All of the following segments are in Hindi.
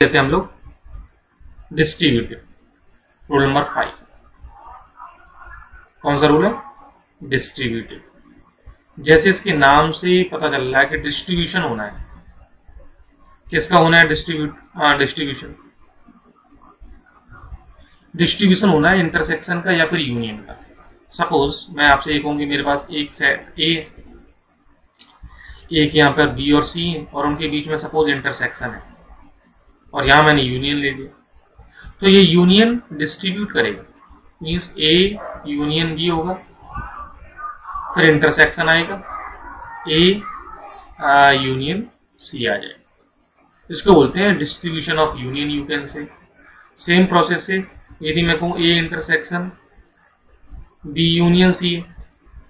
कहते हैं हम लोग डिस्ट्रीब्यूटिव। रूल नंबर 5 कौन सा रूल है? डिस्ट्रीब्यूटिव। जैसे इसके नाम से ही पता चल रहा है कि डिस्ट्रीब्यूशन होना है। किसका होना है? डिस्ट्रीब्यूशन होना है इंटरसेक्शन का या फिर यूनियन का। सपोज मैं आपसे ये कहूँ कि मेरे पास एक सेट ए, एक यहाँ पर बी और सी और उनके बीच में सपोज इंटरसेक्शन है और यहाँ मैंने यूनियन ले लिया, तो ये यूनियन डिस्ट्रीब्यूट करेगा। मीन्स ए यूनियन बी होगा, फिर इंटरसेक्शन आएगा, ए यूनियन सी आ जाएगा। इसको बोलते हैं distribution of union. You can say same process से यदि मैं कहूँ A intersection B union C है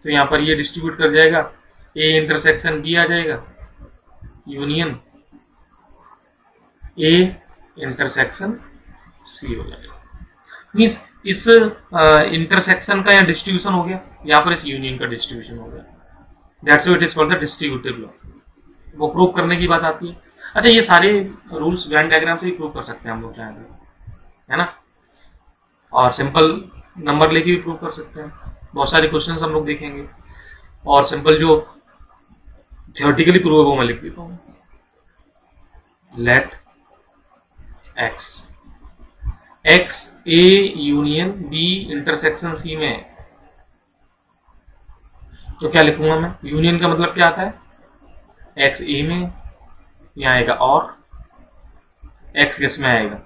तो यहाँ पर ये डिस्ट्रीब्यूट कर जाएगा, ए इंटरसेक्शन बी आ जाएगा, यूनियन ए इंटरसेक्शन सी हो जाएगा। मीन्स इस इंटरसेक्शन का यहाँ डिस्ट्रीब्यूशन हो गया, यहाँ पर इस यूनियन का डिस्ट्रीब्यूशन हो गया। That's why it is called the distributive law. वो प्रूव करने की बात आती है। अच्छा, ये सारे रूल्स वेन डायग्राम से ही प्रूव कर सकते हैं हम लोग चाहे तो, है ना, और सिंपल नंबर लेके भी प्रूव कर सकते हैं। बहुत सारे क्वेश्चंस हम लोग देखेंगे और सिंपल जो थियोरेटिकली प्रूव है वो मैं लिख देता हूँ। Let x A union B intersection C में है, तो क्या लिखूंगा मैं? यूनियन का मतलब क्या आता है? एक्स ए में, यहां आएगा और एक्स किस में आएगा?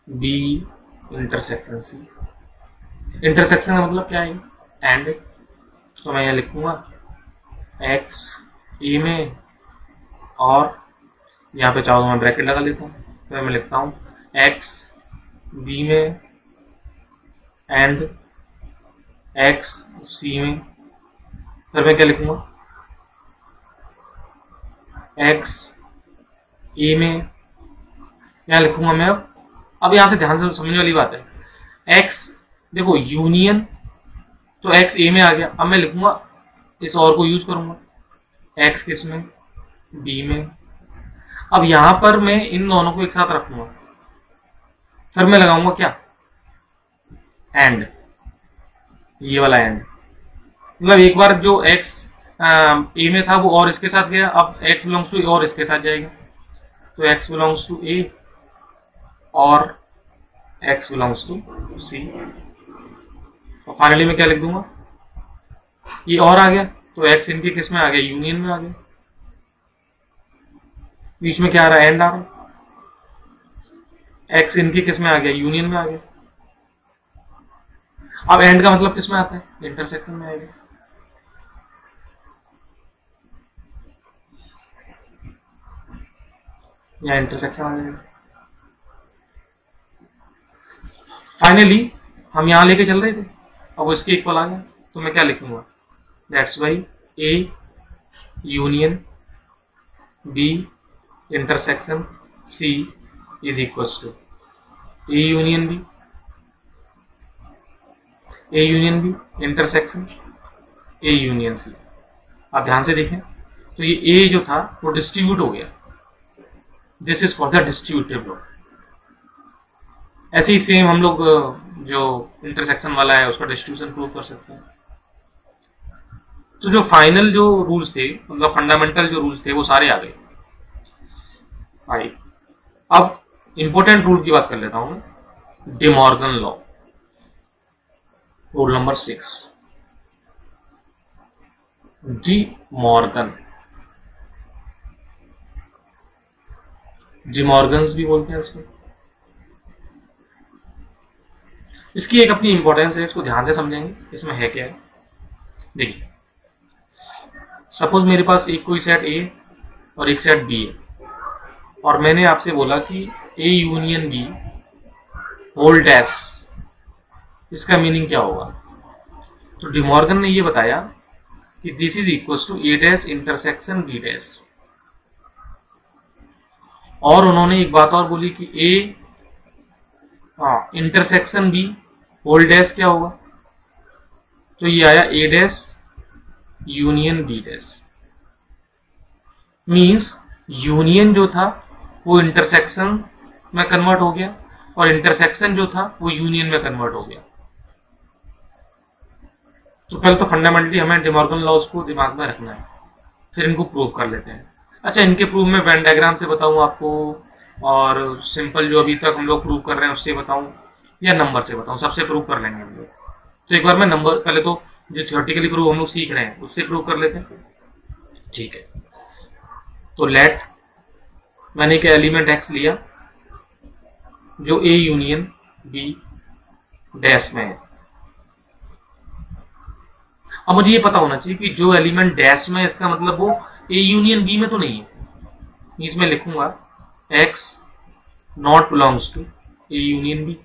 बी इंटरसेक्शन सी। इंटरसेक्शन का मतलब क्या आएगा? एंड। तो मैं यहां लिखूंगा एक्स ए में और यहाँ पे चाहो तो मैं ब्रैकेट लगा लेता हूँ, फिर मैं लिखता हूँ एक्स बी में एंड एक्स सी में। फिर मैं क्या लिखूंगा? एक्स ए में, यहाँ लिखूंगा मैं अब यहाँ से ध्यान से समझने वाली बात है। एक्स देखो यूनियन, तो एक्स ए में आ गया। अब मैं लिखूंगा, इस और को यूज करूंगा, एक्स किस में? बी में। अब यहां पर मैं इन दोनों को एक साथ रखूंगा, फिर मैं लगाऊंगा क्या? एंड। ये वाला एंड मतलब एक बार जो x ए में था वो और इसके साथ गया, अब x बिलोंग्स टू ए और इसके साथ जाएगा, तो x बिलोंग्स टू ए और x बिलोंग्स टू सी। और फाइनली मैं क्या लिख दूंगा? ये और आ गया तो x इनके किस में आ गया? यूनियन में आ गया। बीच में क्या आ रहा है? एंड आ रहा है। x इनके किस में आ गया? यूनियन में आ गया। अब एंड का मतलब किस में आता है? इंटरसेक्शन में आएगा। यहाँ इंटरसेक्शन आ जाएगा। फाइनली हम यहां लेके चल रहे थे, अब वो इसके इक्वल आ गया, तो मैं क्या लिखूंगा? That's why A union B intersection C is equals to A union B, A union B intersection A union C. आप ध्यान से देखें तो ये ए जो था वो डिस्ट्रीब्यूट हो गया। This is called the distributive law. ऐसे ही सेम हम लोग जो इंटरसेक्शन वाला है उसका डिस्ट्रीब्यूशन प्रूव कर सकते हैं। तो जो फाइनल जो रूल्स थे, मतलब फंडामेंटल जो रूल्स थे, वो सारे आ गए। अब इंपॉर्टेंट रूल की बात कर लेता हूं मैं, De Morgan law. Rule number 6, De Morgan. D Morgan's भी बोलते हैं इसको। इसकी एक अपनी इंपॉर्टेंस है, इसको ध्यान से समझेंगे इसमें है क्या है। देखिए, सपोज मेरे पास एक कोई सेट ए और एक सेट बी है और मैंने आपसे बोला कि A union B whole dash, इसका मीनिंग क्या होगा? तो डी मॉर्गन ने ये बताया कि this is equal to A dash intersection B dash. और उन्होंने एक बात और बोली कि A intersection B whole dash क्या होगा? तो ये आया A dash union B dash. Means union जो था वो इंटरसेक्शन में कन्वर्ट हो गया और इंटरसेक्शन जो था वो यूनियन में कन्वर्ट हो गया। तो पहले तो फंडामेंटली हमें डिमॉर्गन लॉज को दिमाग में रखना है, फिर इनको प्रूव कर लेते हैं। अच्छा, इनके प्रूव में वेन डायग्राम से बताऊं आपको, और सिंपल जो अभी तक हम लोग प्रूव कर रहे हैं उससे बताऊं, या नंबर से बताऊं? सबसे प्रूव कर लेंगे हम लोग। तो एक बार मैं नंबर, पहले तो जो थियोरेटिकली प्रूव हम लोग सीख रहे हैं उससे प्रूव कर लेते हैं। ठीक है, तो लेट, मैंने एक एलिमेंट एक्स लिया जो ए यूनियन बी डैश में है। अब मुझे ये पता होना चाहिए कि जो एलिमेंट डैश में, इसका मतलब वो ए यूनियन बी में तो नहीं है। इसमें लिखूंगा x not belongs to A union B.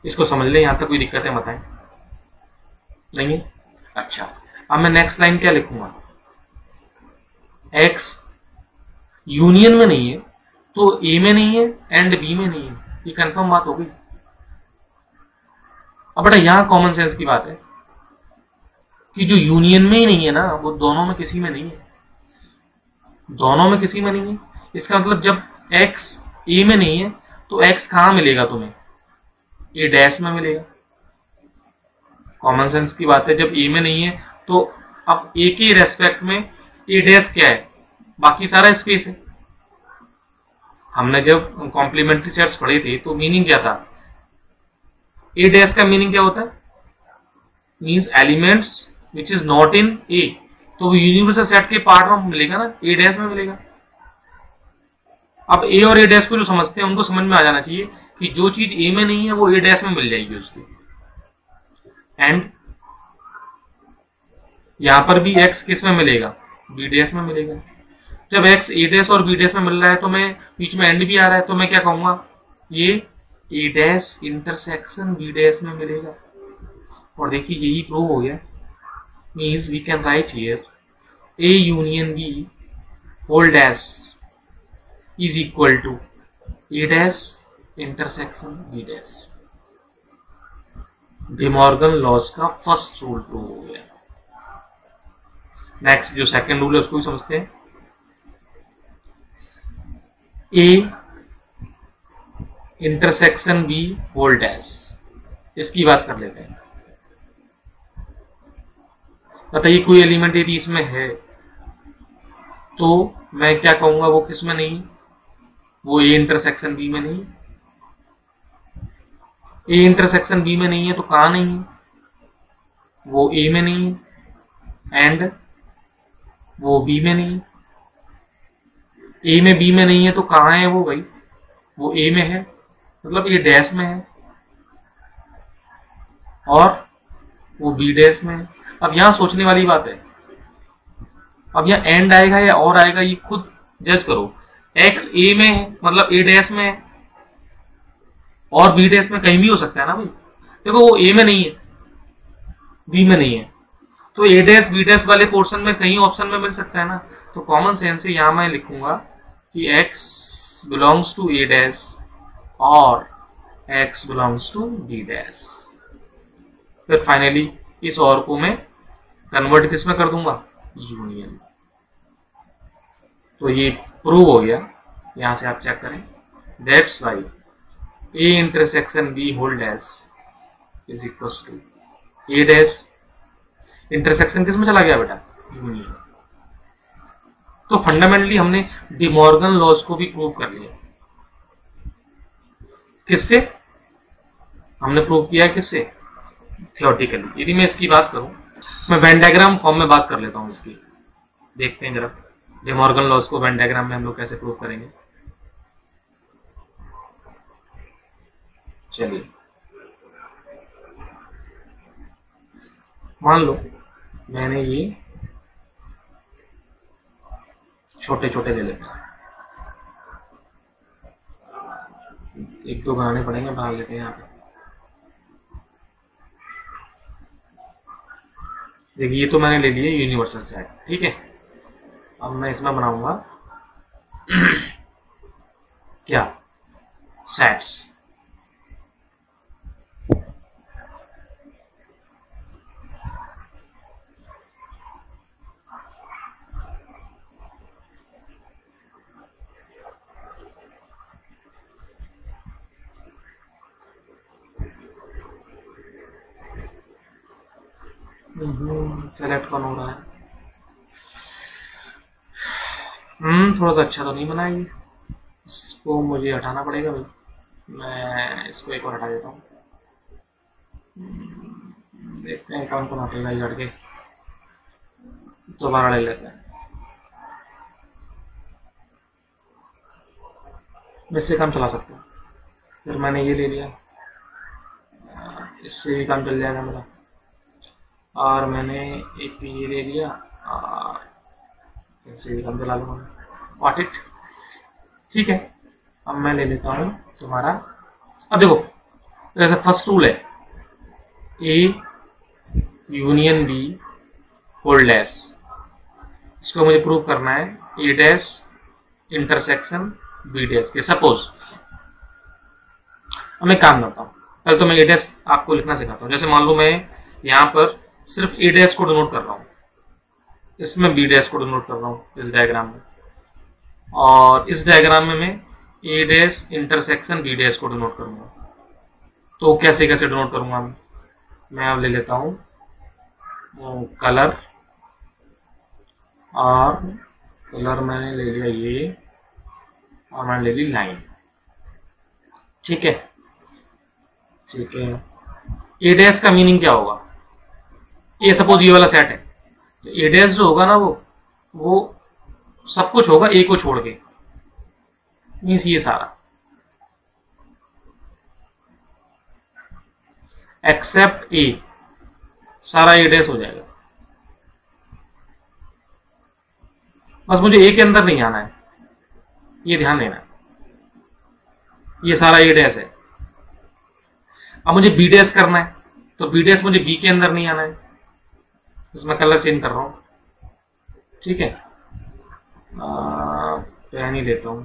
इसको समझ लें, यहां तक कोई दिक्कत है बताएं? नहीं है? अच्छा, अब मैं नेक्स्ट लाइन क्या लिखूंगा? एक्स यूनियन में नहीं है तो ए में नहीं है एंड बी में नहीं है। ये कंफर्म बात हो गई। अब बेटा यहां कॉमन सेंस की बात है कि जो यूनियन में ही नहीं है ना, वो दोनों में किसी में नहीं है। दोनों में किसी में नहीं है, इसका मतलब जब x a में नहीं है तो x कहां मिलेगा तुम्हें? a डैश में मिलेगा। कॉमन सेंस की बात है, जब a में नहीं है तो अब a के रेस्पेक्ट में a डैश क्या है? बाकी सारा स्पेस है। हमने जब कॉम्प्लीमेंट्री सेट्स पढ़े थे तो मीनिंग क्या था? a डैश का मीनिंग क्या होता है? Means elements which is not in a। तो वो यूनिवर्सल सेट के पार्ट में मिलेगा ना, a डैश में मिलेगा। अब a और a डैश को जो समझते हैं उनको समझ में आ जाना चाहिए कि जो चीज a में नहीं है वो a डैश में मिल जाएगी उसकी। एंड यहां पर भी x किस में मिलेगा? b डैश में मिलेगा। जब x a डैश और b डैश में मिल रहा है तो मैं बीच में एंड भी आ रहा है, तो मैं क्या कहूंगा? ये a dash intersection b dash में मिलेगा। और देखिए यही प्रूव हो गया। Means we can write here a union b whole dash is equal to a dash intersection b dash। De Morgan laws का फर्स्ट रूल प्रूव हो गया। नेक्स्ट जो सेकंड रूल है उसको भी समझते हैं। a intersection b whole dash, इसकी बात कर लेते हैं। बताइए कोई एलिमेंट यदि इसमें है तो मैं क्या कहूंगा? वो किस में नहीं? वो ए इंटरसेक्शन बी में नहीं। ए इंटरसेक्शन बी में नहीं है तो कहां नहीं है? वो ए में नहीं है एंड वो बी में नहीं। ए में बी में नहीं है तो कहां है वो भाई? वो ए में है, मतलब ए डैश में है, और वो बी डैश में है। अब यहां सोचने वाली बात है, अब यहाँ एंड आएगा या और आएगा ये खुद जज करो। एक्स ए में है मतलब ए डैश में है, और बी डैश में कहीं भी हो सकता है ना भाई। देखो वो ए में नहीं है, बी में नहीं है, तो ए डैश बी डैश वाले पोर्शन में कहीं ऑप्शन में मिल सकता है ना। तो कॉमन सेंस से यहां मैं लिखूंगा कि x belongs to A dash और x belongs to B dash. फिर फाइनली इस और को मैं कन्वर्ट किस में कर दूंगा? यूनियन। तो ये प्रूव हो गया। यहां से आप चेक करें, that's why A intersection B whole dash is equal to A dash. Intersection किस में चला गया बेटा? यूनियन। तो फंडामेंटली हमने डिमॉर्गन लॉज को भी प्रूव कर लिया। किससे हमने प्रूव किया? किससे? थियोरेटिकली। यदि मैं इसकी बात करूं, मैं वेन डायग्राम फॉर्म में बात कर लेता हूं इसकी। देखते हैं जरा डिमॉर्गन लॉज को वेन डायग्राम में हम लोग कैसे प्रूव करेंगे। चलिए मान लो मैंने ये छोटे छोटे ले लेते हैं, एक दो बनाने पड़ेंगे, बना लेते हैं यहाँ पे। देखिए ये तो मैंने ले लिए यूनिवर्सल सेट, ठीक है। अब मैं इसमें बनाऊंगा क्या? सेट्स। सेलेक्ट कौन हो रहा है? थोड़ा सा अच्छा तो नहीं बना ये, इसको मुझे हटाना पड़ेगा भाई। मैं इसको एक बार हटा देता हूँ, देखते हैं कौन कौन हटेगा ये लड़के, दोबारा ले लेते हैं। इससे काम चला सकते हैं, फिर मैंने ये ले लिया, इससे भी काम चल जाएगा मेरा। और मैंने एक ये ले लिया और इससे भी काम चला लूँगा। वॉट इट, ठीक है। अब मैं ले लेता हूँ तुम्हारा, अब देखो जैसे फर्स्ट रूल है A union B holds, इसको मुझे प्रूव करना है A dash intersection B dash के। सपोज अब मैं काम करता हूँ, पहले तो मैं ए डैश आपको लिखना सिखाता हूँ। जैसे मान लो मैं यहाँ पर सिर्फ ए डैश को डिनोट कर रहा हूँ, इसमें बी डैश को डिनोट कर रहा हूँ इस डायग्राम में, और इस डायग्राम में मैं ए डैश इंटरसेक्शन बी डैश को डिनोट करूंगा। तो कैसे कैसे डिनोट करूंगा मैं अब ले लेता हूँ कलर, और कलर मैंने ले लिया ये, और मैंने ले ली लाइन, ठीक है ठीक है। ए डैश का मीनिंग क्या होगा, ये सपोज ये वाला सेट है, तो ए डैश जो होगा ना वो सब कुछ होगा ए को छोड़ के, मीन्स ये सारा एक्सेप्ट ए, सारा ए डैश हो जाएगा। बस मुझे ए के अंदर नहीं आना है, ये ध्यान देना है, ये सारा ए डैश है। अब मुझे बी डैश करना है, तो बी डैश मुझे बी के अंदर नहीं आना है, इसमें कलर चेंज कर रहा हूं, ठीक है। पेन ही लेता हूं,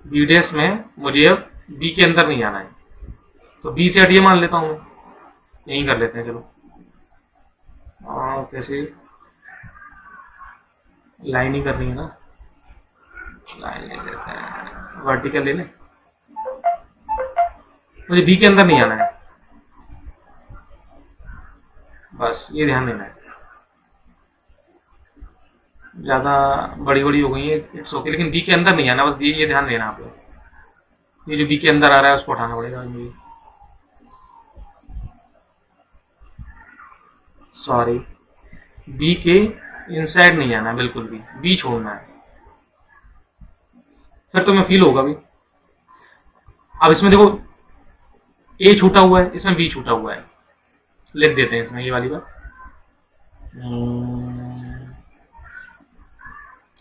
बी डैश में मुझे अब बी के अंदर नहीं आना है, तो बी से हटिए मान लेता हूं मैं, यही कर लेते हैं चलो। कैसे लाइन ही करनी है ना, लाइन ले लेते हैं, वर्टिकल ले लें, मुझे बी के अंदर नहीं आना है, बस ये ध्यान देना है। ज्यादा बड़ी बड़ी हो गई है इट्स ओके, लेकिन बी के अंदर नहीं आना, बस ये ध्यान देना आप लोग। ये जो बी के अंदर आ रहा है उसको उठाना पड़ेगा मुझे, सॉरी बी के इनसाइड नहीं आना बिल्कुल भी, बी छोड़ना है, फिर तो मैं फील होगा भी। अब इसमें देखो ए छूटा हुआ है, इसमें बी छूटा हुआ है, लिख देते हैं इसमें ये वाली बात।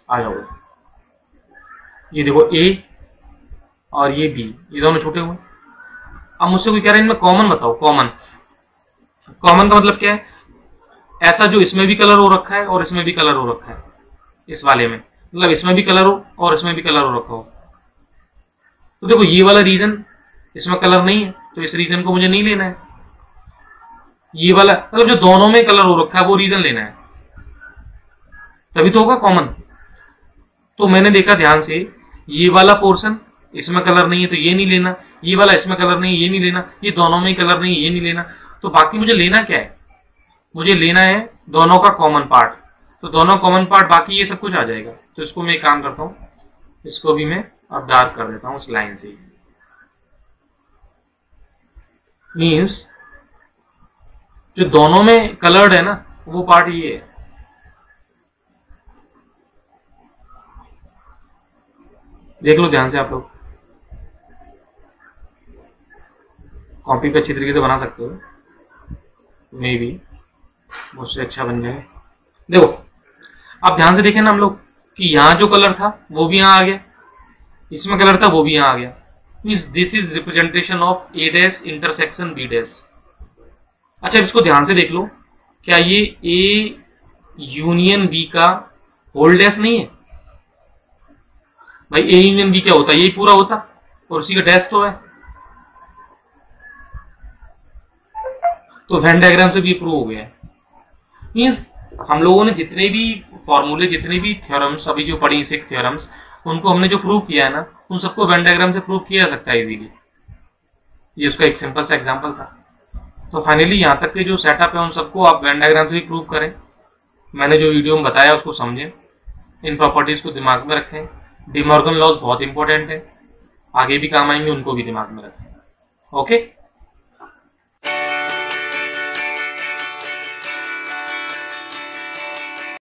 आ जाओ, ये देखो ए और ये बी, ये दोनों छूटे हुए। अब मुझसे कोई कह रहा है इनमें कॉमन बताओ, कॉमन कॉमन का मतलब क्या है, ऐसा जो इसमें भी कलर हो रखा है और इसमें भी कलर हो रखा है, इस वाले में मतलब इसमें भी कलर हो और इसमें भी कलर हो रखा हो। तो देखो ये वाला रीजन इसमें कलर नहीं है, तो इस रीजन को मुझे नहीं लेना है। ये वाला मतलब जो दोनों में कलर हो रखा है वो रीजन लेना है, तभी तो होगा कॉमन। तो मैंने देखा ध्यान से, ये वाला पोर्शन इसमें कलर नहीं है तो ये नहीं लेना, ये वाला इसमें कलर नहीं है ये नहीं लेना, ये दोनों में कलर नहीं है ये नहीं लेना। तो बाकी मुझे लेना क्या है, मुझे लेना है दोनों का कॉमन पार्ट, तो दोनों कॉमन पार्ट बाकी ये सब कुछ आ जाएगा। तो इसको मैं एक काम करता हूं, इसको भी मैं अब डार्क कर देता हूं इस लाइन से, मीन्स जो दोनों में कलर्ड है ना वो पार्ट ये है। देख लो ध्यान से आप लोग, कॉपी पे अच्छी तरीके से बना सकते हो, मे भी मुझसे अच्छा बन जाए। देखो अब ध्यान से देखें ना हम लोग कि यहां जो कलर था वो भी यहां आ गया, इसमें कलर था वो भी यहां आ गया, means this is representation of A dash intersection B dash. अच्छा इसको ध्यान से देख लो, क्या ये ए यूनियन बी का होल डैश नहीं है भाई? ए यूनियन बी क्या होता है, यही पूरा होता और उसी का डैश तो है। तो वेन डायग्राम से भी प्रूव हो गया है। मींस हम लोगों ने जितने भी फॉर्मूले, जितने भी थ्योरम्स अभी जो पढ़ी 6 थ्योरम्स, उनको हमने जो प्रूव किया है ना, उन सबको वेन डायग्राम से प्रूव किया जा सकता है इजीली। ये उसका एक सिंपल सा एग्जांपल था। तो फाइनली यहाँ तक के जो सेटअप है उन सबको आप वेन डायग्राम से ही प्रूव करें। मैंने जो वीडियो में बताया उसको समझें, इन प्रॉपर्टीज को दिमाग में रखें। डी मॉर्गन लॉज बहुत इंपॉर्टेंट है, आगे भी काम आएंगे, उनको भी दिमाग में रखें। ओके।